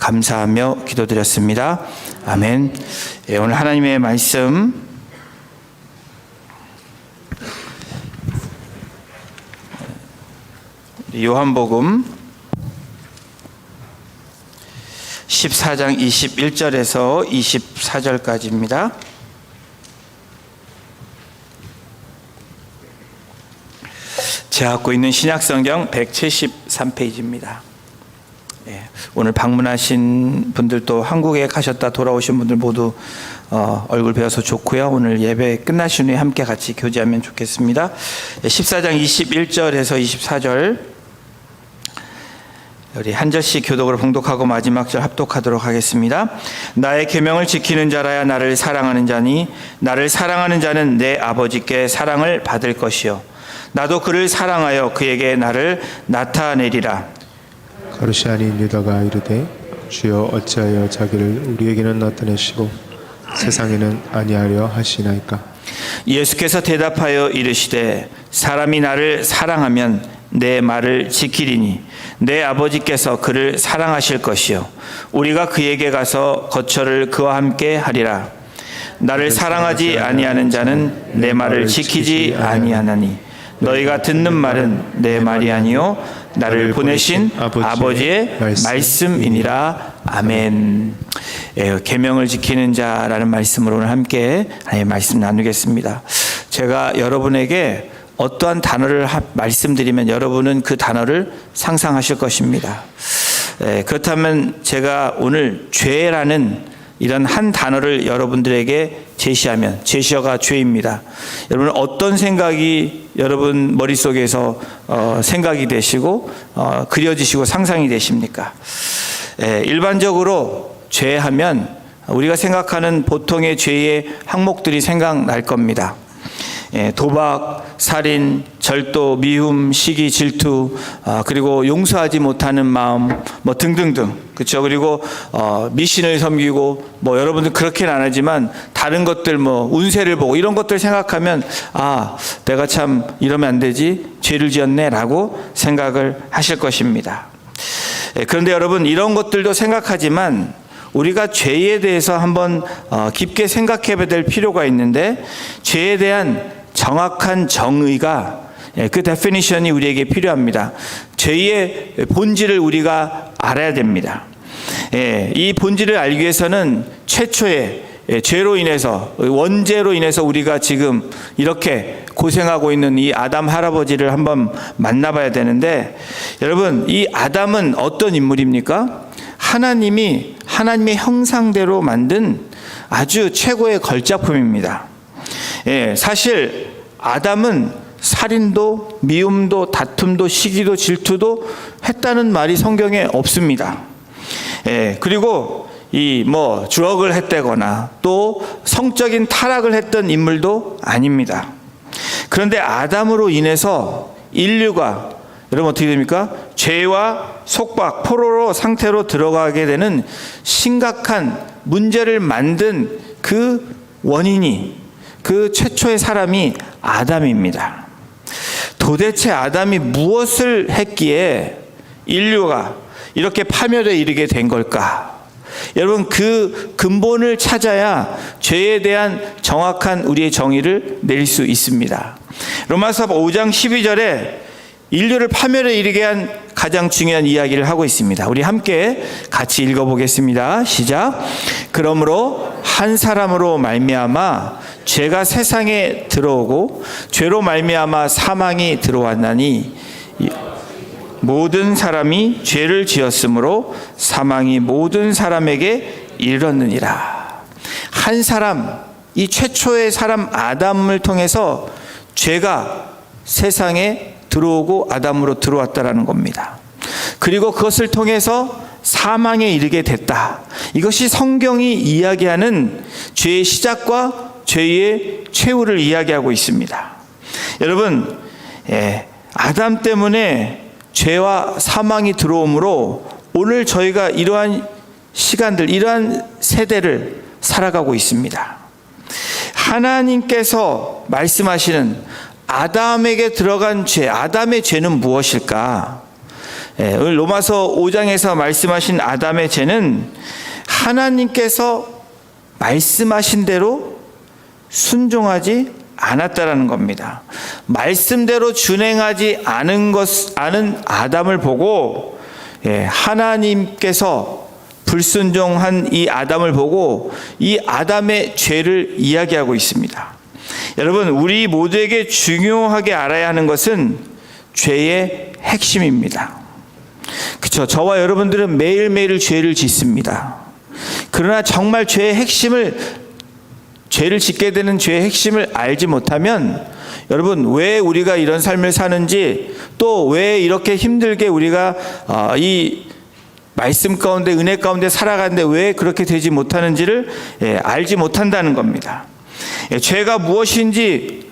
감사하며 기도드렸습니다. 아멘. 오늘 하나님의 말씀 요한복음 14장 21절에서 24절까지입니다. 제가 갖고 있는 신약성경 173페이지입니다. 오늘 방문하신 분들도 한국에 가셨다 돌아오신 분들 모두 얼굴 뵈어서 좋고요. 오늘 예배 끝나신 후에 함께 같이 교제하면 좋겠습니다. 14장 21절에서 24절 우리 한 절씩 교독으로 봉독하고 마지막 절 합독하도록 하겠습니다. 나의 계명을 지키는 자라야 나를 사랑하는 자니 나를 사랑하는 자는 내 아버지께 사랑을 받을 것이요 나도 그를 사랑하여 그에게 나를 나타내리라. 가룟 아닌 유다가 이르되 주여 어찌하여 자기를 우리에게는 나타내시고 세상에는 아니하려 하시나이까. 예수께서 대답하여 이르시되 사람이 나를 사랑하면 내 말을 지키리니 내 아버지께서 그를 사랑하실 것이요 우리가 그에게 가서 거처를 그와 함께 하리라. 나를 사랑하지 아니하는 자는 내 말을 지키지 아니하나니 너희가 듣는 말은 내 말이 아니요 나를 보내신 아버지의 말씀이니라. 아멘. 계명을 지키는 자라는 말씀으로 오늘 함께 말씀 나누겠습니다. 제가 여러분에게 어떠한 단어를 말씀드리면 여러분은 그 단어를 상상하실 것입니다. 그렇다면 제가 오늘 죄라는 이런 한 단어를 여러분들에게 제시하면 제시어가 죄입니다. 여러분 어떤 생각이 여러분 머릿속에서 생각이 되시고 그려지시고 상상이 되십니까? 일반적으로 죄하면 우리가 생각하는 보통의 죄의 항목들이 생각날 겁니다. 도박, 살인, 절도, 미움, 시기, 질투, 그리고 용서하지 못하는 마음, 뭐 등등등, 그렇죠? 그리고 미신을 섬기고, 뭐 여러분들 그렇게는 안 하지만 다른 것들, 뭐 운세를 보고 이런 것들 생각하면 내가 참 이러면 안 되지, 죄를 지었네라고 생각을 하실 것입니다. 그런데 여러분 이런 것들도 생각하지만 우리가 죄에 대해서 한번 깊게 생각해봐야 될 필요가 있는데 죄에 대한 정확한 정의가 그 데피니션이 우리에게 필요합니다. 죄의 본질을 우리가 알아야 됩니다. 이 본질을 알기 위해서는 최초의 죄로 인해서 원죄로 인해서 우리가 지금 이렇게 고생하고 있는 이 아담 할아버지를 한번 만나봐야 되는데 여러분 이 아담은 어떤 인물입니까? 하나님이 하나님의 형상대로 만든 아주 최고의 걸작품입니다. 사실 아담은 살인도 미움도 다툼도 시기도 질투도 했다는 말이 성경에 없습니다. 그리고 주억을 했다거나 또 성적인 타락을 했던 인물도 아닙니다. 그런데 아담으로 인해서 인류가 여러분 어떻게 됩니까? 죄와 속박, 포로로 상태로 들어가게 되는 심각한 문제를 만든 그 원인이 그 최초의 사람이 아담입니다. 도대체 아담이 무엇을 했기에 인류가 이렇게 파멸에 이르게 된 걸까? 여러분 그 근본을 찾아야 죄에 대한 정확한 우리의 정의를 내릴 수 있습니다. 로마서 5장 12절에 인류를 파멸에 이르게 한 가장 중요한 이야기를 하고 있습니다. 우리 함께 같이 읽어보겠습니다. 시작. 그러므로 한 사람으로 말미암아 죄가 세상에 들어오고 죄로 말미암아 사망이 들어왔나니 모든 사람이 죄를 지었으므로 사망이 모든 사람에게 이르렀느니라. 한 사람, 이 최초의 사람 아담을 통해서 죄가 세상에 들어오고 아담으로 들어왔다라는 겁니다. 그리고 그것을 통해서 사망에 이르게 됐다. 이것이 성경이 이야기하는 죄의 시작과 죄의 최후를 이야기하고 있습니다. 여러분, 아담 때문에 죄와 사망이 들어오므로 오늘 저희가 이러한 시간들, 이러한 세대를 살아가고 있습니다. 하나님께서 말씀하시는 아담에게 들어간 죄, 아담의 죄는 무엇일까? 오늘 로마서 5장에서 말씀하신 아담의 죄는 하나님께서 말씀하신 대로 순종하지 않았다라는 겁니다. 말씀대로 준행하지 않은 아담을 보고 하나님께서 불순종한 이 아담을 보고 이 아담의 죄를 이야기하고 있습니다. 여러분, 우리 모두에게 중요하게 알아야 하는 것은 죄의 핵심입니다. 그렇죠? 저와 여러분들은 매일매일 죄를 짓습니다. 그러나 정말 죄를 짓게 되는 죄의 핵심을 알지 못하면 여러분, 왜 우리가 이런 삶을 사는지, 또 왜 이렇게 힘들게 우리가 이 말씀 가운데, 은혜 가운데 살아가는데 왜 그렇게 되지 못하는지를 알지 못한다는 겁니다. 죄가 무엇인지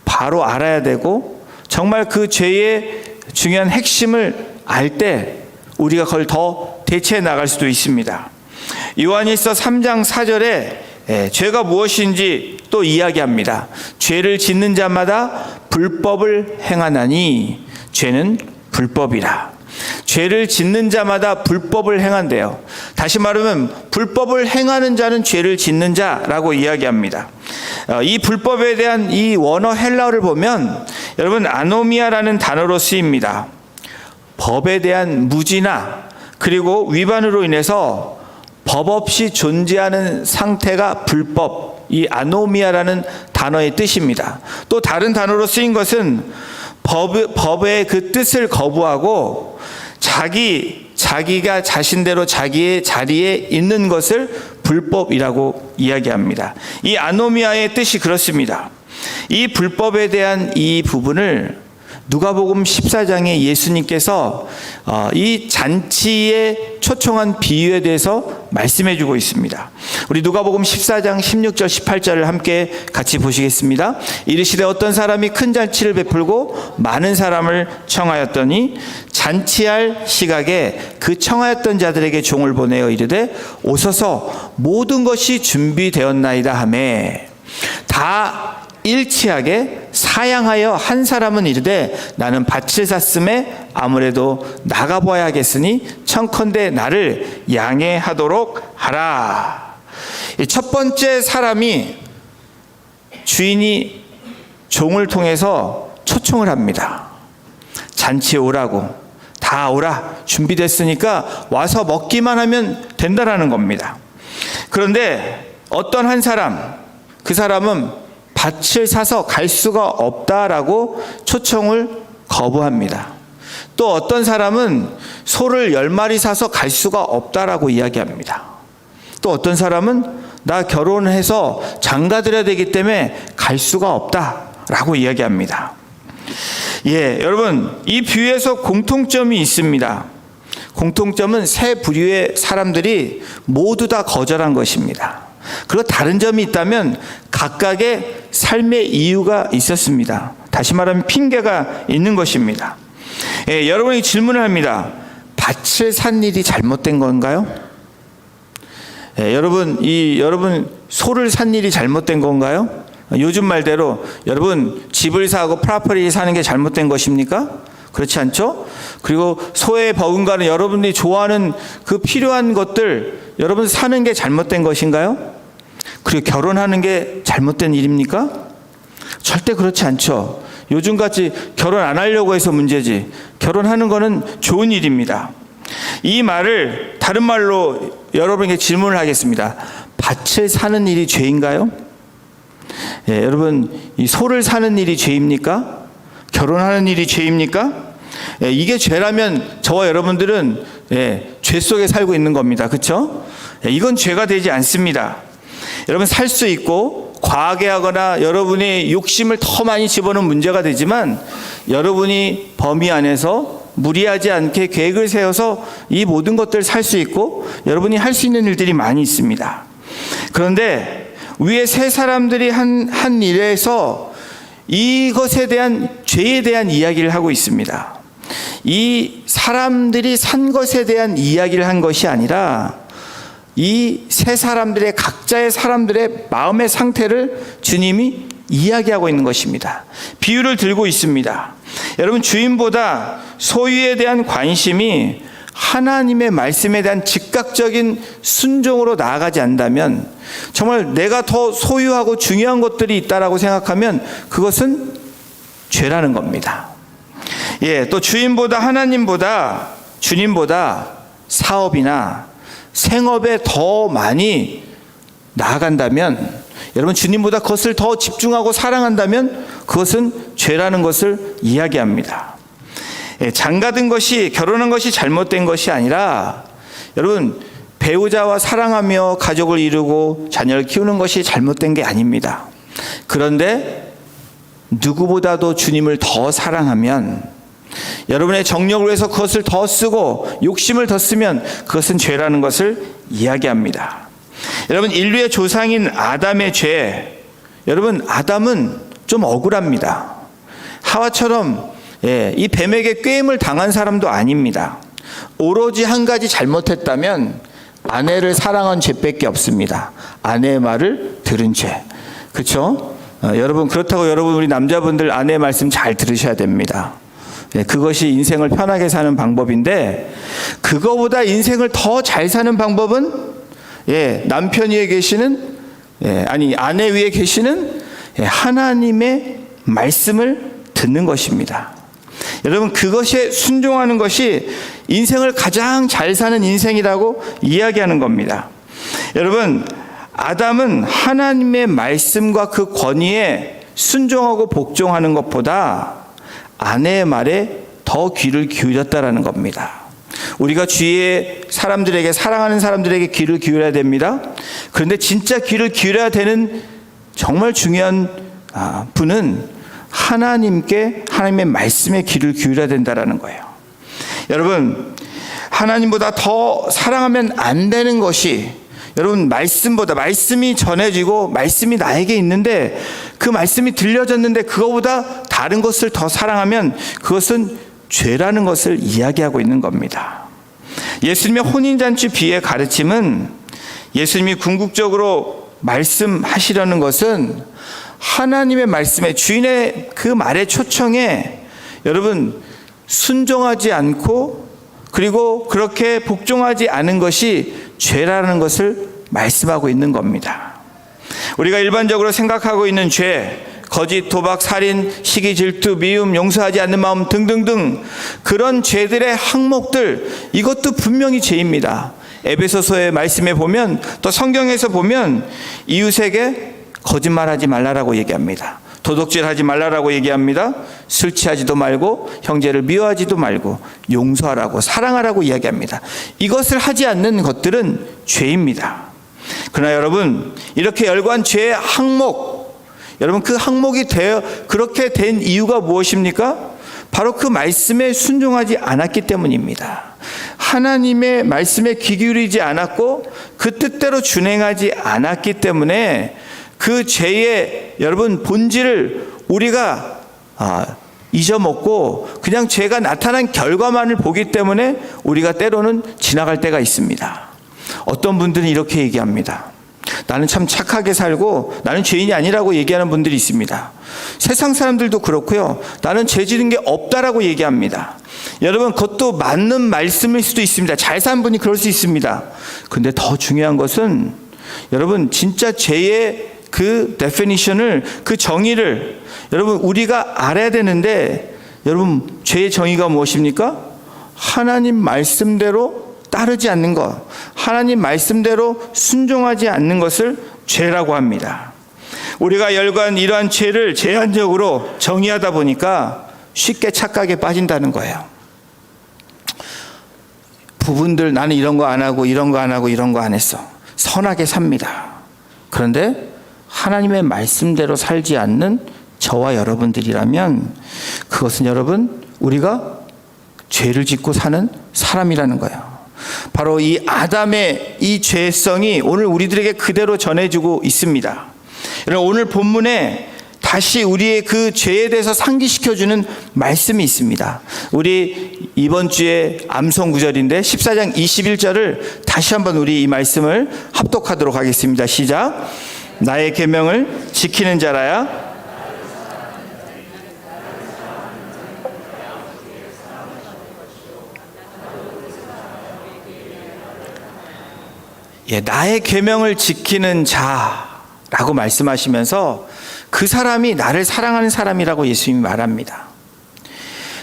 바로 알아야 되고, 정말 그 죄의 중요한 핵심을 알 때 우리가 그걸 더 대체해 나갈 수도 있습니다. 요한일서 3장 4절에 죄가 무엇인지 또 이야기합니다. 죄를 짓는 자마다 불법을 행하나니 죄는 불법이라. 죄를 짓는 자마다 불법을 행한대요. 다시 말하면 불법을 행하는 자는 죄를 짓는 자라고 이야기합니다. 이 불법에 대한 이 원어 헬라어를 보면 여러분, 아노미아라는 단어로 쓰입니다. 법에 대한 무지나 그리고 위반으로 인해서 법 없이 존재하는 상태가 불법, 이 아노미아라는 단어의 뜻입니다. 또 다른 단어로 쓰인 것은 법의 그 뜻을 거부하고 자기가 자신대로 자기의 자리에 있는 것을 불법이라고 이야기합니다. 이 아노미아의 뜻이 그렇습니다. 이 불법에 대한 이 부분을 누가복음 14장에 예수님께서 이 잔치에 초청한 비유에 대해서 말씀해 주고 있습니다. 우리 누가복음 14장 16절 18절을 함께 같이 보시겠습니다. 이르시되 어떤 사람이 큰 잔치를 베풀고 많은 사람을 청하였더니 잔치할 시각에 그 청하였던 자들에게 종을 보내어 이르되 오소서 모든 것이 준비되었나이다 하매 다 일치하게 사양하여 한 사람은 이르되 나는 밭을 샀음에 아무래도 나가보아야겠으니 청컨대 나를 양해하도록 하라. 첫 번째 사람이 주인이 종을 통해서 초청을 합니다. 잔치에 오라고, 다 오라, 준비됐으니까 와서 먹기만 하면 된다라는 겁니다. 그런데 어떤 한 사람, 그 사람은 밭을 사서 갈 수가 없다라고 초청을 거부합니다. 또 어떤 사람은 소를 10마리 사서 갈 수가 없다라고 이야기합니다. 또 어떤 사람은 나 결혼해서 장가들여야 되기 때문에 갈 수가 없다라고 이야기합니다. 여러분, 이 비유에서 공통점이 있습니다. 공통점은 세 부류의 사람들이 모두 다 거절한 것입니다. 그리고 다른 점이 있다면 각각의 삶의 이유가 있었습니다. 다시 말하면 핑계가 있는 것입니다. 여러분이 질문을 합니다. 밭을 산 일이 잘못된 건가요? 여러분 소를 산 일이 잘못된 건가요? 요즘 말대로 여러분 집을 사고 프라퍼리 사는 게 잘못된 것입니까? 그렇지 않죠? 그리고 소에 버금가는 여러분들이 좋아하는 그 필요한 것들 여러분 사는 게 잘못된 것인가요? 그리고 결혼하는 게 잘못된 일입니까? 절대 그렇지 않죠. 요즘같이 결혼 안 하려고 해서 문제지 결혼하는 거는 좋은 일입니다. 이 말을 다른 말로 여러분에게 질문을 하겠습니다. 밭을 사는 일이 죄인가요? 여러분, 이 소를 사는 일이 죄입니까? 결혼하는 일이 죄입니까? 이게 죄라면 저와 여러분들은 죄 속에 살고 있는 겁니다. 그렇죠? 이건 죄가 되지 않습니다. 여러분, 살 수 있고 과하게 하거나 여러분의 욕심을 더 많이 집어넣은 문제가 되지만 여러분이 범위 안에서 무리하지 않게 계획을 세워서 이 모든 것들을 살 수 있고 여러분이 할 수 있는 일들이 많이 있습니다. 그런데 위에 세 사람들이 한 일에서 이것에 대한 죄에 대한 이야기를 하고 있습니다. 이 사람들이 산 것에 대한 이야기를 한 것이 아니라 이 세 사람들의 각자의 사람들의 마음의 상태를 주님이 이야기하고 있는 것입니다. 비유를 들고 있습니다. 여러분, 주인보다 소유에 대한 관심이 하나님의 말씀에 대한 즉각적인 순종으로 나아가지 않는다면, 정말 내가 더 소유하고 중요한 것들이 있다라고 생각하면 그것은 죄라는 겁니다. 또 주인보다, 하나님보다, 주님보다 사업이나 생업에 더 많이 나아간다면, 여러분, 주님보다 그것을 더 집중하고 사랑한다면 그것은 죄라는 것을 이야기합니다. 장가든 것이, 결혼한 것이 잘못된 것이 아니라, 여러분, 배우자와 사랑하며 가족을 이루고 자녀를 키우는 것이 잘못된 게 아닙니다. 그런데 누구보다도 주님을 더 사랑하면, 여러분의 정력을 위해서 그것을 더 쓰고 욕심을 더 쓰면 그것은 죄라는 것을 이야기합니다. 여러분, 인류의 조상인 아담의 죄, 여러분, 아담은 좀 억울합니다. 하와처럼 이 뱀에게 꾀임을 당한 사람도 아닙니다. 오로지 한 가지 잘못했다면 아내를 사랑한 죄밖에 없습니다. 아내의 말을 들은 죄. 그렇죠? 여러분, 그렇다고 여러분, 우리 남자분들 아내의 말씀 잘 들으셔야 됩니다. 그것이 인생을 편하게 사는 방법인데, 그거보다 인생을 더 잘 사는 방법은 남편 위에 계시는, 아내 위에 계시는 하나님의 말씀을 듣는 것입니다. 여러분, 그것에 순종하는 것이 인생을 가장 잘 사는 인생이라고 이야기하는 겁니다. 여러분, 아담은 하나님의 말씀과 그 권위에 순종하고 복종하는 것보다 아내의 말에 더 귀를 기울였다라는 겁니다. 우리가 주위의 사람들에게, 사랑하는 사람들에게 귀를 기울여야 됩니다. 그런데 진짜 귀를 기울여야 되는 정말 중요한 분은 하나님의 말씀에 귀를 기울여야 된다라는 거예요. 여러분, 하나님보다 더 사랑하면 안 되는 것이, 여러분, 말씀이 전해지고 말씀이 나에게 있는데, 그 말씀이 들려졌는데 그거보다 다른 것을 더 사랑하면 그것은 죄라는 것을 이야기하고 있는 겁니다. 예수님의 혼인잔치 비유의 가르침은, 예수님이 궁극적으로 말씀하시려는 것은 하나님의 말씀에, 주인의 그 말의 초청에 여러분 순종하지 않고, 그리고 그렇게 복종하지 않은 것이 죄라는 것을 말씀하고 있는 겁니다. 우리가 일반적으로 생각하고 있는 죄, 거짓, 도박, 살인, 시기, 질투, 미움, 용서하지 않는 마음 등등등, 그런 죄들의 항목들, 이것도 분명히 죄입니다. 에베소서의 말씀에 보면, 또 성경에서 보면 이웃에게 거짓말하지 말라라고 얘기합니다. 도둑질하지 말라라고 얘기합니다. 술 취하지도 말고, 형제를 미워하지도 말고, 용서하라고, 사랑하라고 이야기합니다. 이것을 하지 않는 것들은 죄입니다. 그러나 여러분, 이렇게 열거한 죄의 항목, 여러분, 그 항목이 그렇게 된 이유가 무엇입니까? 바로 그 말씀에 순종하지 않았기 때문입니다. 하나님의 말씀에 귀 기울이지 않았고 그 뜻대로 준행하지 않았기 때문에 그 죄의, 여러분, 본질을 우리가 잊어먹고 그냥 죄가 나타난 결과만을 보기 때문에 우리가 때로는 지나갈 때가 있습니다. 어떤 분들은 이렇게 얘기합니다. 나는 참 착하게 살고 나는 죄인이 아니라고 얘기하는 분들이 있습니다. 세상 사람들도 그렇고요. 나는 죄 지은 게 없다라고 얘기합니다. 여러분, 그것도 맞는 말씀일 수도 있습니다. 잘 산 분이 그럴 수 있습니다. 근데 더 중요한 것은, 여러분, 진짜 죄의 그 데피니션을, 그 정의를 여러분 우리가 알아야 되는데, 여러분, 죄의 정의가 무엇입니까? 하나님 말씀대로 따르지 않는 것, 하나님 말씀대로 순종하지 않는 것을 죄라고 합니다. 우리가 열거한 이러한 죄를 제한적으로 정의하다 보니까 쉽게 착각에 빠진다는 거예요. 부분들, 나는 이런 거 안 하고 이런 거 안 하고 이런 거 안 했어. 선하게 삽니다. 그런데 하나님의 말씀대로 살지 않는 저와 여러분들이라면 그것은 여러분, 우리가 죄를 짓고 사는 사람이라는 거예요. 바로 이 아담의 이 죄성이 오늘 우리들에게 그대로 전해지고 있습니다. 오늘 본문에 다시 우리의 그 죄에 대해서 상기시켜주는 말씀이 있습니다. 우리 이번 주에 암송 구절인데 14장 21절을 다시 한번 우리 이 말씀을 합독하도록 하겠습니다. 시작. 나의 계명을 지키는 자라야 나의 계명을 지키는 자라고 말씀하시면서 그 사람이 나를 사랑하는 사람이라고 예수님이 말합니다.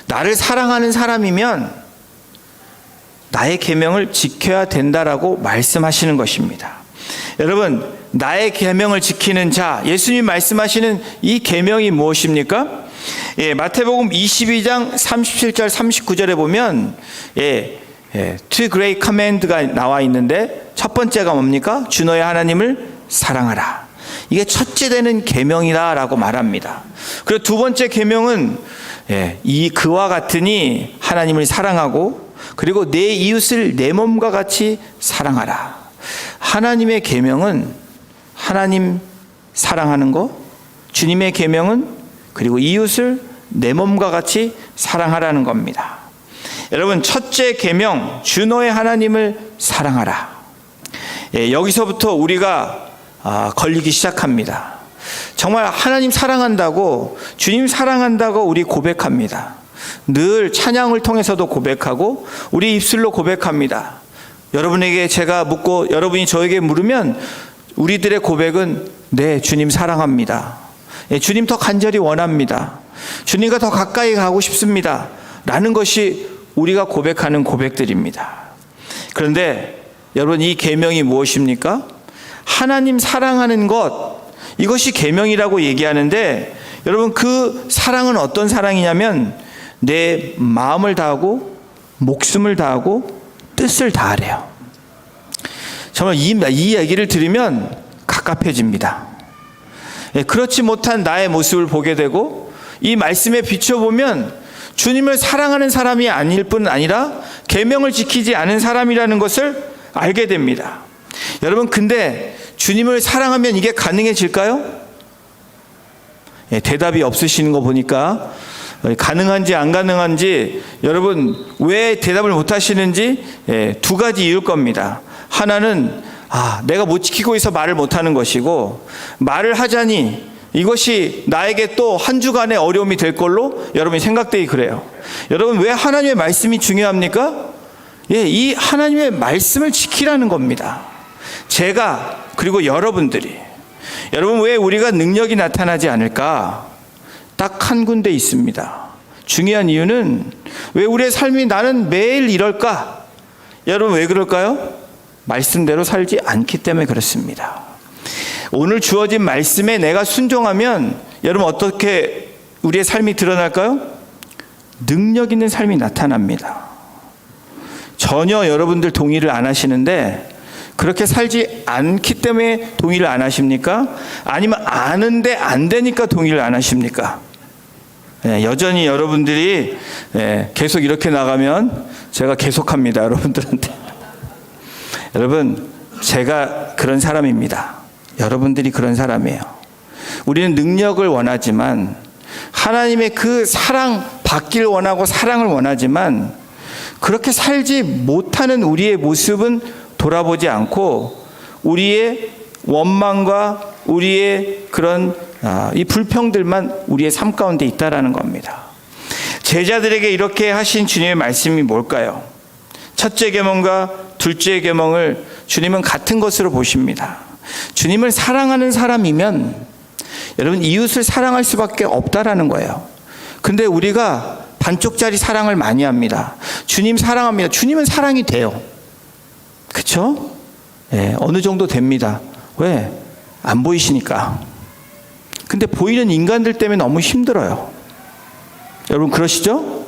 나를 사랑하는 사람이면 나의 계명을 지켜야 된다라고 말씀하시는 것입니다. 여러분, 나의 계명을 지키는 자, 예수님 말씀하시는 이 계명이 무엇입니까? 마태복음 22장 37절 39절에 보면 two great command가 나와 있는데 첫 번째가 뭡니까? 주 너의 하나님을 사랑하라. 이게 첫째 되는 계명이다라고 말합니다. 그리고 두 번째 계명은 이 그와 같으니 하나님을 사랑하고 그리고 내 이웃을 내 몸과 같이 사랑하라. 하나님의 계명은 하나님 사랑하는 거, 주님의 계명은 그리고 이웃을 내 몸과 같이 사랑하라는 겁니다. 여러분, 첫째 계명, 주 너의 하나님을 사랑하라. 여기서부터 우리가 걸리기 시작합니다. 정말 하나님 사랑한다고, 주님 사랑한다고 우리 고백합니다. 늘 찬양을 통해서도 고백하고 우리 입술로 고백합니다. 여러분에게 제가 묻고 여러분이 저에게 물으면 우리들의 고백은 네, 주님 사랑합니다. 주님 더 간절히 원합니다. 주님과 더 가까이 가고 싶습니다. 라는 것이 우리가 고백하는 고백들입니다. 그런데 여러분, 이 계명이 무엇입니까? 하나님 사랑하는 것, 이것이 계명이라고 얘기하는데 여러분, 그 사랑은 어떤 사랑이냐면 내 마음을 다하고 목숨을 다하고 뜻을 다하래요. 정말 이 얘기를 들으면 갑갑해집니다. 그렇지 못한 나의 모습을 보게 되고 이 말씀에 비춰보면 주님을 사랑하는 사람이 아닐 뿐 아니라 계명을 지키지 않은 사람이라는 것을 알게 됩니다. 여러분, 근데 주님을 사랑하면 이게 가능해질까요? 대답이 없으시는 거 보니까 가능한지 안 가능한지, 여러분 왜 대답을 못 하시는지 두 가지 이유일 겁니다. 하나는 내가 못 지키고 있어 말을 못 하는 것이고, 말을 하자니 이것이 나에게 또 한 주간의 어려움이 될 걸로 여러분이 생각되기 그래요. 여러분, 왜 하나님의 말씀이 중요합니까? 이 하나님의 말씀을 지키라는 겁니다. 제가, 그리고 여러분들이. 여러분, 왜 우리가 능력이 나타나지 않을까? 딱 한 군데 있습니다. 중요한 이유는 왜 우리의 삶이 나는 매일 이럴까? 여러분, 왜 그럴까요? 말씀대로 살지 않기 때문에 그렇습니다. 오늘 주어진 말씀에 내가 순종하면 여러분 어떻게 우리의 삶이 드러날까요? 능력 있는 삶이 나타납니다. 전혀 여러분들 동의를 안 하시는데 그렇게 살지 않기 때문에 동의를 안 하십니까? 아니면 아는데 안 되니까 동의를 안 하십니까? 여전히 여러분들이 계속 이렇게 나가면 제가 계속합니다, 여러분들한테. 여러분, 제가 그런 사람입니다. 여러분들이 그런 사람이에요. 우리는 능력을 원하지만, 하나님의 그 사랑 받기를 원하고 사랑을 원하지만, 그렇게 살지 못하는 우리의 모습은 돌아보지 않고 우리의 원망과 우리의 그런 이 불평들만 우리의 삶 가운데 있다라는 겁니다. 제자들에게 이렇게 하신 주님의 말씀이 뭘까요? 첫째 계명과 둘째 계명을 주님은 같은 것으로 보십니다. 주님을 사랑하는 사람이면 여러분 이웃을 사랑할 수밖에 없다라는 거예요. 근데 우리가 반쪽짜리 사랑을 많이 합니다. 주님 사랑합니다. 주님은 사랑이 돼요. 그렇죠? 어느 정도 됩니다. 왜? 안 보이시니까. 근데 보이는 인간들 때문에 너무 힘들어요. 여러분 그러시죠?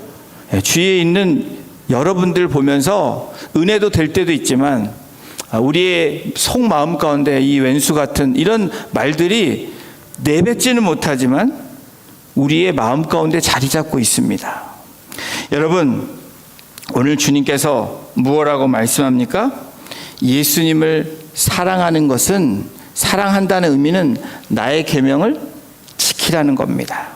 주위에 있는 여러분들 보면서 은혜도 될 때도 있지만 우리의 속마음 가운데 이 왼수 같은 이런 말들이 내뱉지는 못하지만 우리의 마음 가운데 자리 잡고 있습니다. 여러분, 오늘 주님께서 무엇라고 말씀합니까? 예수님을 사랑하는 것은, 사랑한다는 의미는 나의 계명을 지키라는 겁니다.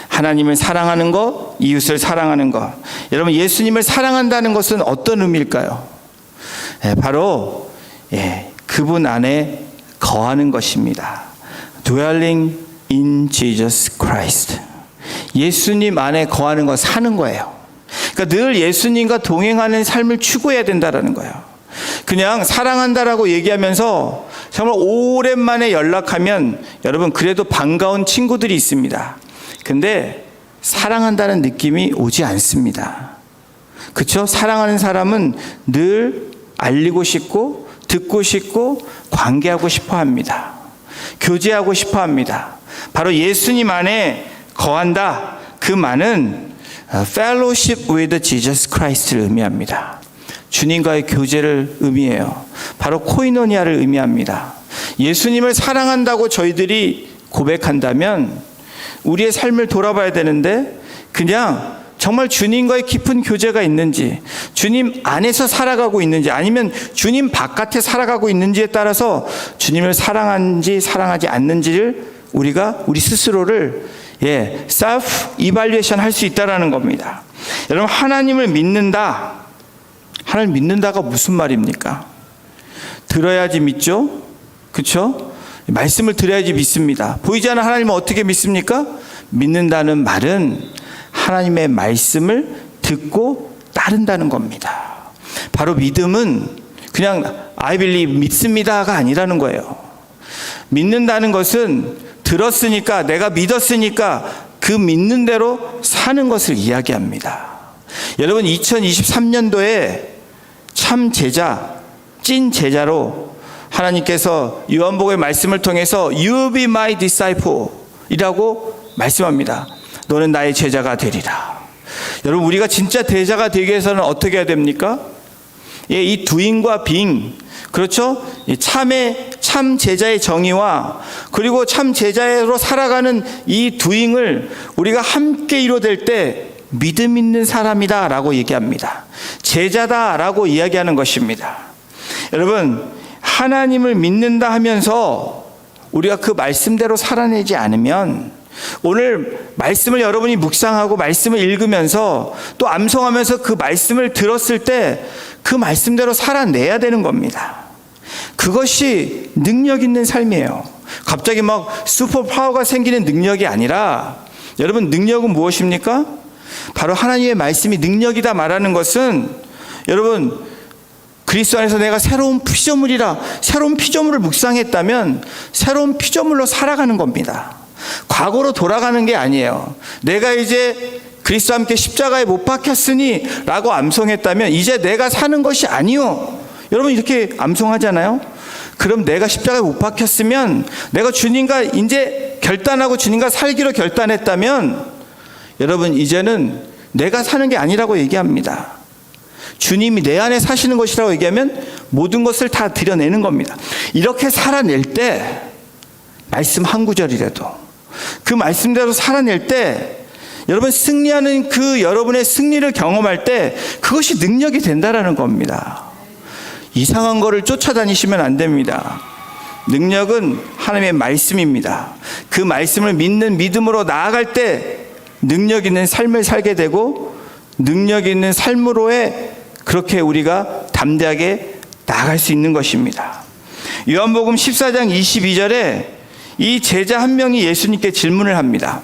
하나님을 사랑하는 것, 이웃을 사랑하는 것. 여러분, 예수님을 사랑한다는 것은 어떤 의미일까요? 바로 그분 안에 거하는 것입니다. Dwelling in Jesus Christ. 예수님 안에 거하는 것, 사는 거예요. 그러니까 늘 예수님과 동행하는 삶을 추구해야 된다는 거예요. 그냥 사랑한다라고 얘기하면서 정말 오랜만에 연락하면 여러분 그래도 반가운 친구들이 있습니다. 근데 사랑한다는 느낌이 오지 않습니다. 그렇죠? 사랑하는 사람은 늘 알리고 싶고 듣고 싶고 관계하고 싶어 합니다. 교제하고 싶어 합니다. 바로 예수님 안에 거한다. 그 말은 fellowship with Jesus Christ를 의미합니다. 주님과의 교제를 의미해요. 바로 코이노니아를 의미합니다. 예수님을 사랑한다고 저희들이 고백한다면 우리의 삶을 돌아봐야 되는데 그냥 정말 주님과의 깊은 교제가 있는지, 주님 안에서 살아가고 있는지, 아니면 주님 바깥에 살아가고 있는지에 따라서 주님을 사랑하는지 사랑하지 않는지를 우리 스스로를 self evaluation 할 수 있다라는 겁니다. 여러분, 하나님을 믿는다. 하나님 믿는다가 무슨 말입니까? 들어야지 믿죠? 그렇죠? 말씀을 들어야지 믿습니다. 보이지 않는 하나님은 어떻게 믿습니까? 믿는다는 말은 하나님의 말씀을 듣고 따른다는 겁니다. 바로 믿음은 그냥 I believe 믿습니다가 아니라는 거예요. 믿는다는 것은 들었으니까, 내가 믿었으니까 그 믿는 대로 사는 것을 이야기합니다. 여러분, 2023년도에 참 제자, 찐 제자로 하나님께서 요한복음의 말씀을 통해서 You be my disciple 이라고 말씀합니다. 너는 나의 제자가 되리라. 여러분, 우리가 진짜 제자가 되기 위해서는 어떻게 해야 됩니까? 이 doing과 being, 그렇죠? 참 제자의 정의와 그리고 참 제자로 살아가는 이 doing을 우리가 함께 이루어낼 때 믿음 있는 사람이다 라고 얘기합니다. 제자다 라고 이야기하는 것입니다. 여러분, 하나님을 믿는다 하면서 우리가 그 말씀대로 살아내지 않으면 오늘 말씀을 여러분이 묵상하고 말씀을 읽으면서 또 암송하면서 그 말씀을 들었을 때 그 말씀대로 살아내야 되는 겁니다. 그것이 능력 있는 삶이에요. 갑자기 막 슈퍼 파워가 생기는 능력이 아니라, 여러분, 능력은 무엇입니까? 바로 하나님의 말씀이 능력이다 말하는 것은, 여러분, 그리스도 안에서 내가 새로운 피조물이라, 새로운 피조물을 묵상했다면 새로운 피조물로 살아가는 겁니다. 과거로 돌아가는 게 아니에요. 내가 이제 그리스도와 함께 십자가에 못 박혔으니 라고 암송했다면 이제 내가 사는 것이 아니요. 여러분, 이렇게 암송하잖아요. 그럼 내가 십자가에 못 박혔으면, 내가 주님과 이제 결단하고 주님과 살기로 결단했다면, 여러분, 이제는 내가 사는 게 아니라고 얘기합니다. 주님이 내 안에 사시는 것이라고 얘기하면 모든 것을 다 드러내는 겁니다. 이렇게 살아낼 때, 말씀 한 구절이라도 그 말씀대로 살아낼 때, 여러분, 승리하는 그 여러분의 승리를 경험할 때 그것이 능력이 된다라는 겁니다. 이상한 거를 쫓아다니시면 안 됩니다. 능력은 하나님의 말씀입니다. 그 말씀을 믿는 믿음으로 나아갈 때 능력 있는 삶을 살게 되고, 능력 있는 삶으로의 그렇게 우리가 담대하게 나아갈 수 있는 것입니다. 요한복음 14장 22절에 이 제자 한 명이 예수님께 질문을 합니다.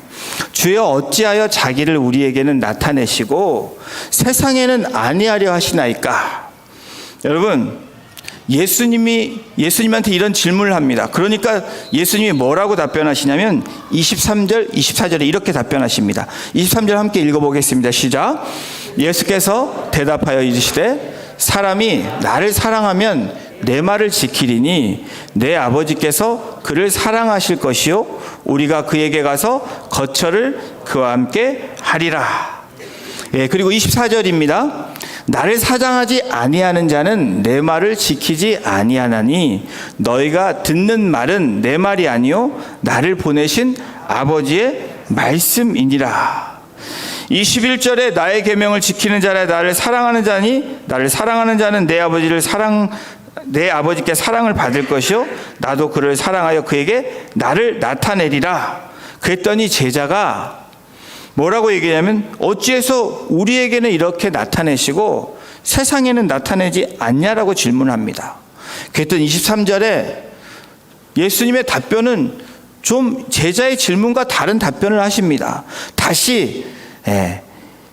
주여, 어찌하여 자기를 우리에게는 나타내시고 세상에는 아니하려 하시나이까? 여러분, 예수님한테 이런 질문을 합니다. 그러니까 예수님이 뭐라고 답변하시냐면 23절, 24절에 이렇게 답변하십니다. 23절 함께 읽어보겠습니다. 시작. 예수께서 대답하여 이르시되 사람이 나를 사랑하면 내 말을 지키리니 내 아버지께서 그를 사랑하실 것이요 우리가 그에게 가서 거처를 그와 함께 하리라. 그리고 24절입니다. 나를 사랑하지 아니하는 자는 내 말을 지키지 아니하나니 너희가 듣는 말은 내 말이 아니요 나를 보내신 아버지의 말씀이니라. 21절에 나의 계명을 지키는 자라 나를 사랑하는 자니 나를 사랑하는 자는 내 아버지께 사랑을 받을 것이요 나도 그를 사랑하여 그에게 나를 나타내리라. 그랬더니 제자가 뭐라고 얘기하냐면 어찌해서 우리에게는 이렇게 나타내시고 세상에는 나타내지 않냐라고 질문합니다. 그랬더니 23절에 예수님의 답변은 좀 제자의 질문과 다른 답변을 하십니다. 다시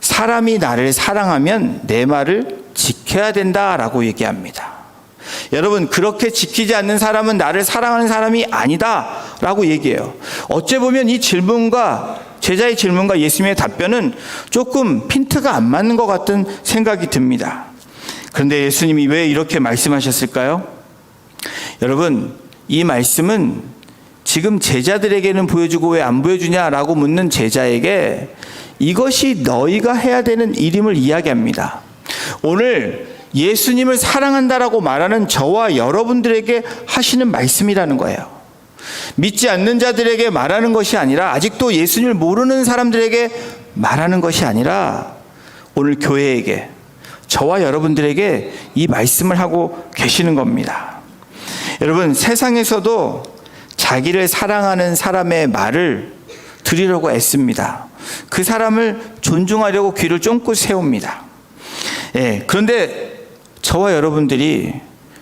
사람이 나를 사랑하면 내 말을 지켜야 된다라고 얘기합니다. 여러분, 그렇게 지키지 않는 사람은 나를 사랑하는 사람이 아니다 라고 얘기해요. 어째 보면 이 질문과 제자의 질문과 예수님의 답변은 조금 핀트가 안 맞는 것 같은 생각이 듭니다. 그런데 예수님이 왜 이렇게 말씀하셨을까요? 여러분, 이 말씀은 지금 제자들에게는 보여주고 왜 안 보여주냐라고 묻는 제자에게 이것이 너희가 해야 되는 일임을 이야기합니다. 오늘 예수님을 사랑한다라고 말하는 저와 여러분들에게 하시는 말씀이라는 거예요. 믿지 않는 자들에게 말하는 것이 아니라, 아직도 예수님을 모르는 사람들에게 말하는 것이 아니라, 오늘 교회에게, 저와 여러분들에게 이 말씀을 하고 계시는 겁니다. 여러분, 세상에서도 자기를 사랑하는 사람의 말을 들으려고 애씁니다. 그 사람을 존중하려고 귀를 쫑긋 세웁니다. 그런데 저와 여러분들이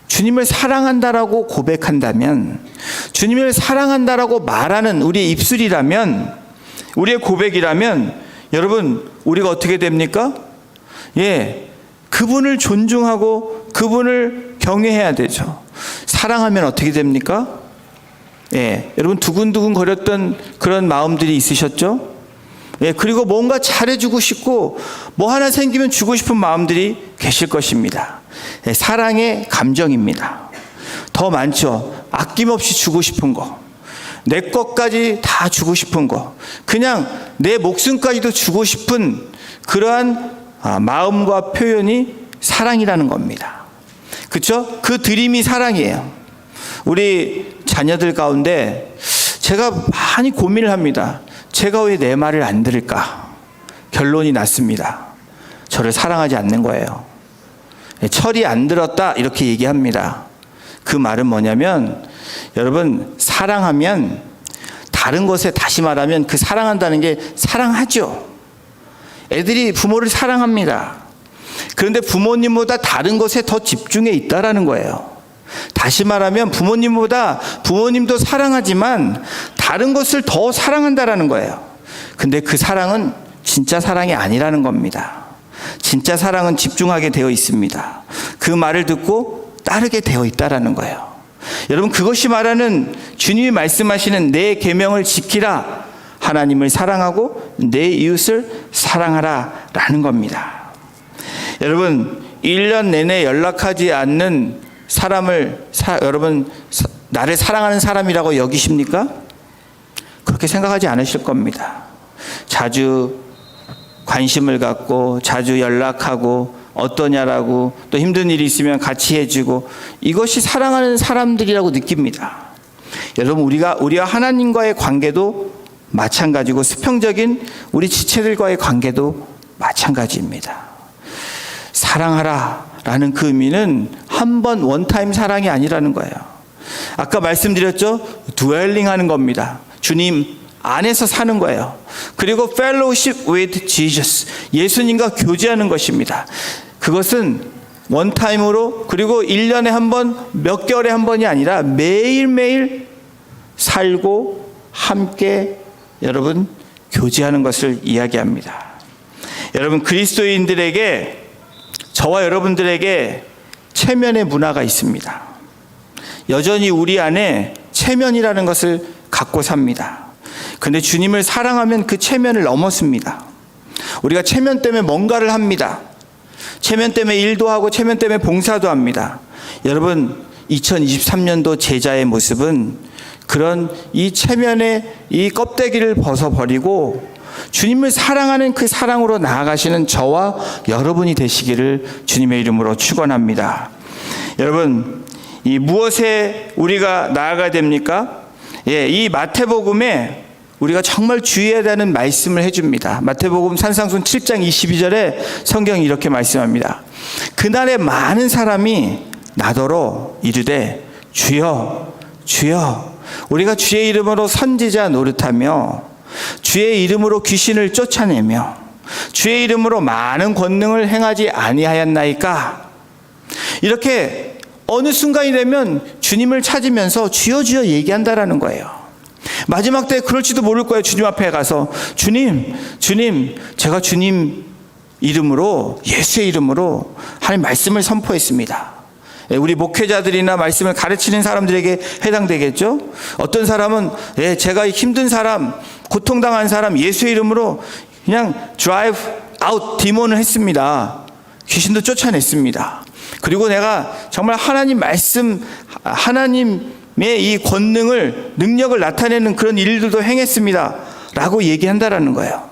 주님을 사랑한다라고 고백한다면, 주님을 사랑한다라고 말하는 우리의 입술이라면, 우리의 고백이라면, 여러분, 우리가 어떻게 됩니까? 그분을 존중하고 그분을 경외해야 되죠. 사랑하면 어떻게 됩니까? 여러분, 두근두근 거렸던 그런 마음들이 있으셨죠? 그리고 뭔가 잘해주고 싶고 뭐 하나 생기면 주고 싶은 마음들이 계실 것입니다. 사랑의 감정입니다. 더 많죠. 아낌없이 주고 싶은 거, 내 것까지 다 주고 싶은 거, 그냥 내 목숨까지도 주고 싶은 그러한 마음과 표현이 사랑이라는 겁니다. 그렇죠? 그 드림이 사랑이에요. 우리 자녀들 가운데 제가 많이 고민을 합니다. 제가 왜 내 말을 안 들을까? 결론이 났습니다. 저를 사랑하지 않는 거예요. 철이 안 들었다 이렇게 얘기합니다. 그 말은 뭐냐면, 여러분, 사랑하면, 다른 것에 다시 말하면 그 사랑한다는 게 사랑하죠. 애들이 부모를 사랑합니다. 그런데 부모님보다 다른 것에 더 집중해 있다라는 거예요. 다시 말하면 부모님도 사랑하지만 다른 것을 더 사랑한다라는 거예요. 근데 그 사랑은 진짜 사랑이 아니라는 겁니다. 진짜 사랑은 집중하게 되어 있습니다. 그 말을 듣고 따르게 되어 있다라는 거예요. 여러분, 그것이 말하는 주님이 말씀하시는 내 계명을 지키라, 하나님을 사랑하고 내 이웃을 사랑하라 라는 겁니다. 여러분, 1년 내내 연락하지 않는 사람을 여러분, 나를 사랑하는 사람이라고 여기십니까? 그렇게 생각하지 않으실 겁니다. 자주 관심을 갖고 자주 연락하고 어떠냐라고, 또 힘든 일이 있으면 같이 해주고, 이것이 사랑하는 사람들이라고 느낍니다. 여러분, 우리와 하나님과의 관계도 마찬가지고 수평적인 우리 지체들과의 관계도 마찬가지입니다. 사랑하라 라는 그 의미는 한 번 원타임 사랑이 아니라는 거예요. 아까 말씀드렸죠? 드웰링 하는 겁니다. 주님 안에서 사는 거예요. 그리고 fellowship with Jesus, 예수님과 교제하는 것입니다. 그것은 원타임으로, 그리고 1년에 한 번, 몇 개월에 한 번이 아니라 매일매일 살고 함께 여러분 교제하는 것을 이야기합니다. 여러분, 그리스도인들에게, 저와 여러분들에게 체면의 문화가 있습니다. 여전히 우리 안에 체면이라는 것을 갖고 삽니다. 그런데 주님을 사랑하면 그 체면을 넘었습니다. 우리가 체면 때문에 뭔가를 합니다. 체면 때문에 일도 하고 체면 때문에 봉사도 합니다. 여러분, 2023년도 제자의 모습은 그런 이 체면의 이 껍데기를 벗어버리고 주님을 사랑하는 그 사랑으로 나아가시는 저와 여러분이 되시기를 주님의 이름으로 축원합니다. 여러분, 이 무엇에 우리가 나아가야 됩니까? 이 마태복음에 우리가 정말 주의해야 되는 말씀을 해줍니다. 마태복음 산상순 7장 22절에 성경이 이렇게 말씀합니다. 그날에 많은 사람이 나더러 이르되 주여 주여, 우리가 주의 이름으로 선지자 노릇하며 주의 이름으로 귀신을 쫓아내며 주의 이름으로 많은 권능을 행하지 아니하였나이까? 이렇게 어느 순간이 되면 주님을 찾으면서 주여 주여 얘기한다라는 거예요. 마지막 때 그럴지도 모를 거예요. 주님 앞에 가서 주님 제가 주님 이름으로, 예수의 이름으로 하나님 말씀을 선포했습니다. 우리 목회자들이나 말씀을 가르치는 사람들에게 해당되겠죠. 어떤 사람은 제가 힘든 사람, 고통당한 사람 예수의 이름으로 그냥 드라이브 아웃 디몬을 했습니다. 귀신도 쫓아냈습니다. 그리고 내가 정말 하나님 말씀, 하나님의 이 권능을, 능력을 나타내는 그런 일들도 행했습니다 라고 얘기한다라는 거예요.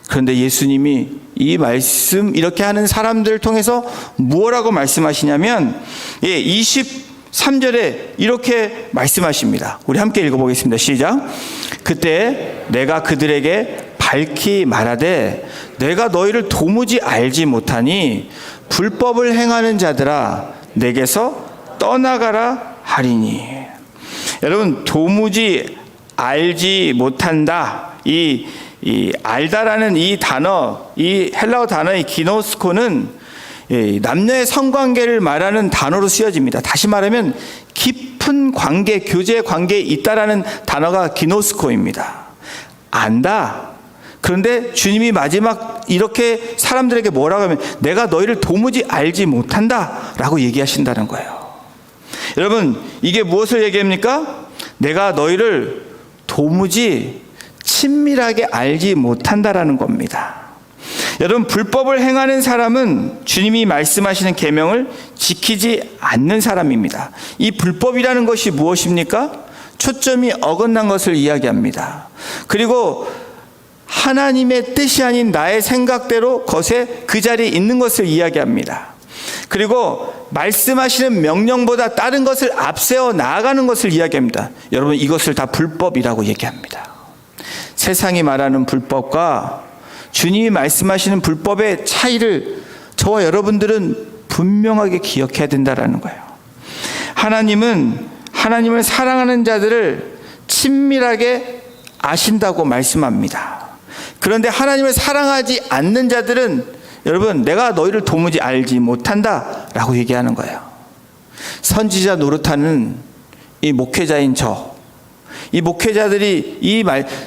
그런데 예수님이 이 말씀, 이렇게 하는 사람들을 통해서 무엇라고 말씀하시냐면 23절에 이렇게 말씀하십니다. 우리 함께 읽어보겠습니다. 시작. 그때 내가 그들에게 밝히 말하되 내가 너희를 도무지 알지 못하니 불법을 행하는 자들아 내게서 떠나가라 하리니. 여러분, 도무지 알지 못한다, 이 알다라는 이 단어, 이 헬라어 단어의 기노스코는 남녀의 성관계를 말하는 단어로 쓰여집니다. 다시 말하면 깊은 관계, 교제 관계에 있다라는 단어가 기노스코입니다. 안다. 그런데 주님이 마지막 이렇게 사람들에게 뭐라고 하면 내가 너희를 도무지 알지 못한다 라고 얘기하신다는 거예요. 여러분, 이게 무엇을 얘기합니까? 내가 너희를 도무지 친밀하게 알지 못한다라는 겁니다. 여러분, 불법을 행하는 사람은 주님이 말씀하시는 계명을 지키지 않는 사람입니다. 이 불법이라는 것이 무엇입니까? 초점이 어긋난 것을 이야기합니다. 그리고 하나님의 뜻이 아닌 나의 생각대로 것에 그 자리에 있는 것을 이야기합니다. 그리고 말씀하시는 명령보다 다른 것을 앞세워 나아가는 것을 이야기합니다. 여러분, 이것을 다 불법이라고 얘기합니다. 세상이 말하는 불법과 주님이 말씀하시는 불법의 차이를 저와 여러분들은 분명하게 기억해야 된다는 거예요. 하나님은 하나님을 사랑하는 자들을 친밀하게 아신다고 말씀합니다. 그런데 하나님을 사랑하지 않는 자들은 여러분, 내가 너희를 도무지 알지 못한다 라고 얘기하는 거예요. 선지자 노릇하는 이 목회자인 이 목회자들이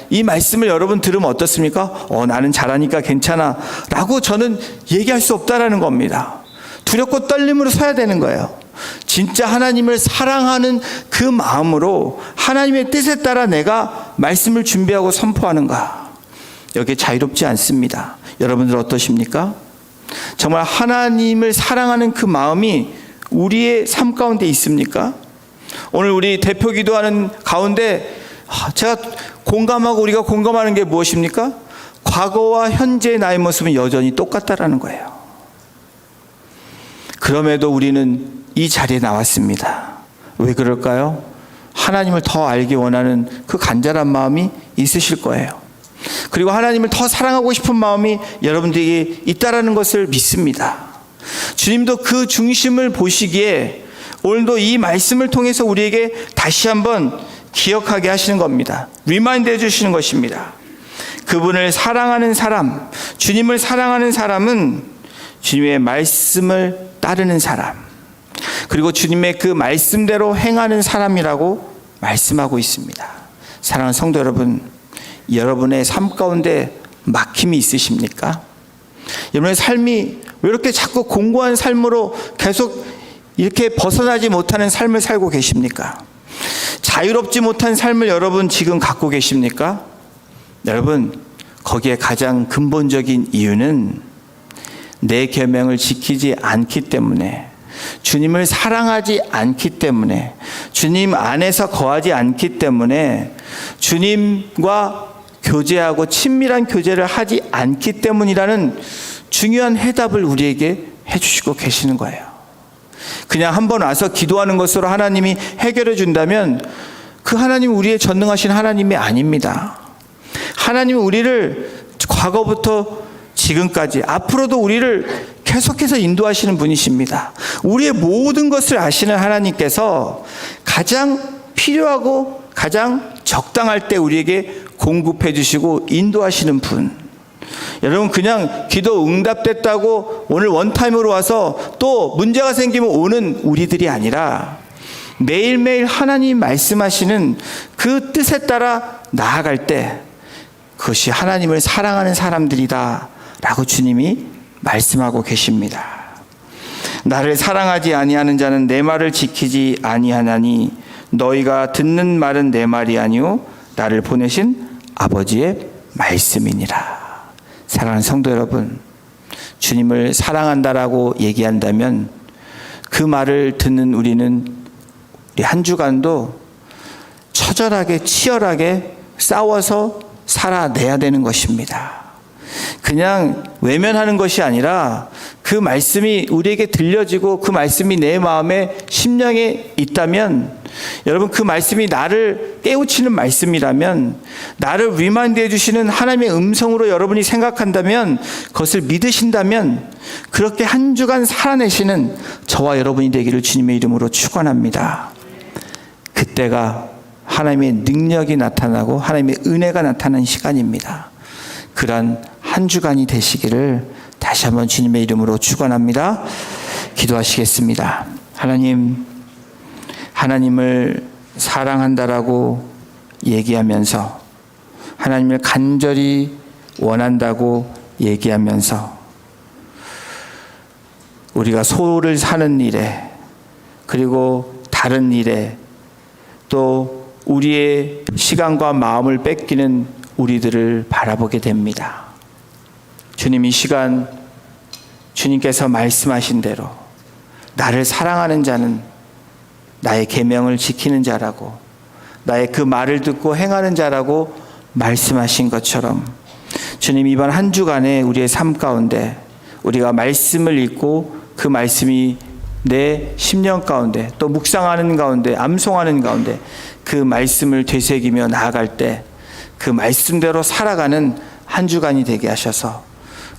이 말씀을 여러분 들으면 어떻습니까? 나는 잘하니까 괜찮아 라고 저는 얘기할 수 없다라는 겁니다. 두렵고 떨림으로 서야 되는 거예요. 진짜 하나님을 사랑하는 그 마음으로 하나님의 뜻에 따라 내가 말씀을 준비하고 선포하는가? 여기에 자유롭지 않습니다. 여러분들 어떠십니까? 정말 하나님을 사랑하는 그 마음이 우리의 삶 가운데 있습니까? 오늘 우리 대표 기도하는 가운데 제가 공감하고 우리가 공감하는 게 무엇입니까? 과거와 현재의 나의 모습은 여전히 똑같다라는 거예요. 그럼에도 우리는 이 자리에 나왔습니다. 왜 그럴까요? 하나님을 더 알기 원하는 그 간절한 마음이 있으실 거예요. 그리고 하나님을 더 사랑하고 싶은 마음이 여러분들에게 있다라는 것을 믿습니다. 주님도 그 중심을 보시기에 오늘도 이 말씀을 통해서 우리에게 다시 한번 기억하게 하시는 겁니다. 리마인드 해주시는 것입니다. 그분을 사랑하는 사람, 주님을 사랑하는 사람은 주님의 말씀을 따르는 사람, 그리고 주님의 그 말씀대로 행하는 사람이라고 말씀하고 있습니다. 사랑하는 성도 여러분, 여러분의 삶 가운데 막힘이 있으십니까? 여러분의 삶이 왜 이렇게 자꾸 공고한 삶으로 계속 이렇게 벗어나지 못하는 삶을 살고 계십니까? 자유롭지 못한 삶을 여러분 지금 갖고 계십니까? 여러분, 거기에 가장 근본적인 이유는 내 계명을 지키지 않기 때문에, 주님을 사랑하지 않기 때문에, 주님 안에서 거하지 않기 때문에, 주님과 교제하고 친밀한 교제를 하지 않기 때문이라는 중요한 해답을 우리에게 해주시고 계시는 거예요. 그냥 한번 와서 기도하는 것으로 하나님이 해결해 준다면 그 하나님은 우리의 전능하신 하나님이 아닙니다. 하나님은 우리를 과거부터 지금까지 앞으로도 우리를 계속해서 인도하시는 분이십니다. 우리의 모든 것을 아시는 하나님께서 가장 필요하고 가장 적당할 때 우리에게 공급해 주시고 인도하시는 분. 여러분, 그냥 기도 응답됐다고 오늘 원타임으로 와서 또 문제가 생기면 오는 우리들이 아니라 매일매일 하나님 말씀하시는 그 뜻에 따라 나아갈 때 그것이 하나님을 사랑하는 사람들이다 라고 주님이 말씀하고 계십니다. 나를 사랑하지 아니하는 자는 내 말을 지키지 아니하나니 너희가 듣는 말은 내 말이 아니요 나를 보내신 아버지의 말씀이니라. 사랑하는 성도 여러분, 주님을 사랑한다라고 얘기한다면 그 말을 듣는 우리 한 주간도 처절하게 치열하게 싸워서 살아내야 되는 것입니다. 그냥 외면하는 것이 아니라 그 말씀이 우리에게 들려지고 그 말씀이 내 마음에 심령에 있다면, 여러분 그 말씀이 나를 깨우치는 말씀이라면, 나를 리마인드 해주시는 하나님의 음성으로 여러분이 생각한다면, 그것을 믿으신다면 그렇게 한 주간 살아내시는 저와 여러분이 되기를 주님의 이름으로 축원합니다. 그때가 하나님의 능력이 나타나고 하나님의 은혜가 나타나는 시간입니다. 그러한 한 주간이 되시기를 다시 한번 주님의 이름으로 축원합니다. 기도하시겠습니다. 하나님을 사랑한다라고 얘기하면서, 하나님을 간절히 원한다고 얘기하면서, 우리가 소를 사는 일에, 그리고 다른 일에, 또 우리의 시간과 마음을 뺏기는 우리들을 바라보게 됩니다. 주님, 이 시간 주님께서 말씀하신 대로 나를 사랑하는 자는 나의 계명을 지키는 자라고, 나의 그 말을 듣고 행하는 자라고 말씀하신 것처럼, 주님 이번 한 주간에 우리의 삶 가운데 우리가 말씀을 읽고 그 말씀이 내 심령 가운데, 또 묵상하는 가운데, 암송하는 가운데 그 말씀을 되새기며 나아갈 때 그 말씀대로 살아가는 한 주간이 되게 하셔서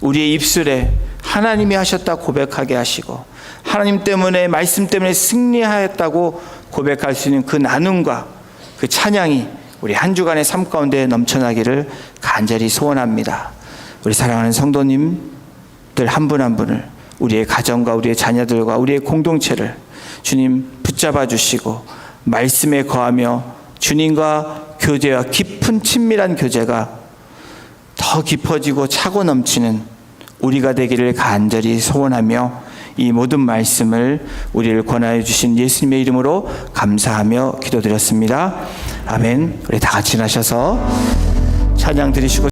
우리의 입술에 하나님이 하셨다 고백하게 하시고, 하나님 때문에, 말씀 때문에 승리하였다고 고백할 수 있는 그 나눔과 그 찬양이 우리 한 주간의 삶 가운데 넘쳐나기를 간절히 소원합니다. 우리 사랑하는 성도님들 한 분 한 분을, 우리의 가정과 우리의 자녀들과 우리의 공동체를 주님 붙잡아 주시고 말씀에 거하며 주님과 교제와 깊은 친밀한 교제가 더 깊어지고 차고 넘치는 우리가 되기를 간절히 소원하며, 이 모든 말씀을 우리를 권하여 주신 예수님의 이름으로 감사하며 기도드렸습니다. 아멘. 우리 다 같이 나셔서 찬양 드리시고